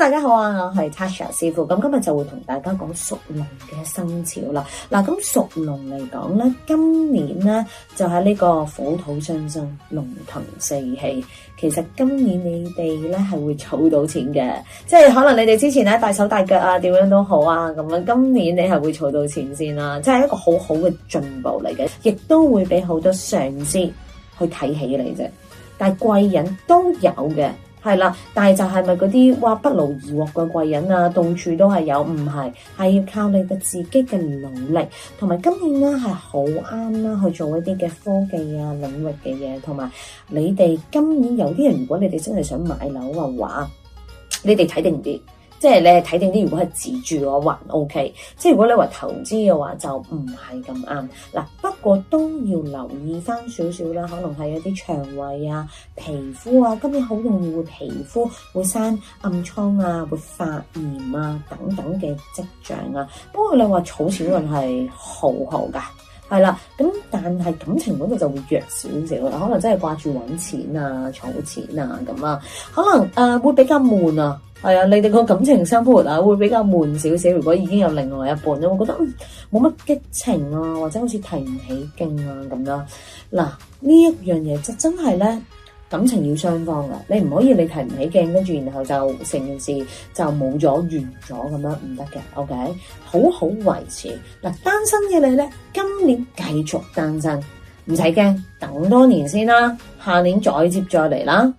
大家好啊，我係 Tasha 師傅，咁今日就會同大家講屬龍嘅生肖啦。嗱，咁屬龍嚟講咧，今年咧就係呢個虎土雙生，龍騰四喜。其實今年你哋咧係會儲到錢嘅，即係可能你哋之前咧大手大腳啊，點樣都好啊，咁樣今年你係會儲到錢先啦，即係一個好好嘅進步嚟嘅，亦都會俾好多上司去睇起你啫。但係貴人都有嘅。係啦，但係就係咪嗰啲話不勞而獲嘅貴人啊，到處都係有？唔係，係要靠你嘅自己嘅努力，同埋今年咧係好啱啦，去做一啲嘅科技啊領域嘅嘢，同埋你哋今年有啲人，如果你哋真係想買樓嘅話，你哋睇定啲。即係你係睇定啲，如果係自住嘅話還 OK，即係如果你話投資嘅話就唔係咁啱嗱。不過都要留意翻少少啦，可能係一啲腸胃啊、皮膚啊，今年好容易會皮膚會生暗瘡啊、會發炎啊等等嘅跡象啊。不過你話儲錢運係好好㗎。係啦，咁但係感情嗰度就會弱少少啦，可能真係掛住揾錢啊、儲錢啊咁啊，可能會比較悶啊，係啊，你哋個感情生活啊會比較悶少少。如果已經有另外一半咧，我覺得冇乜激情啊，或者好似提唔起勁啊咁樣。嗱，呢一樣嘢就真係咧。感情要雙方㗎，你唔可以你提唔起勁，跟住然後就成件事就冇咗完咗咁樣，唔得嘅。OK， 好好維持嗱，單身嘅你咧，今年繼續單身，唔使驚，等多年先啦，下年再接再嚟啦。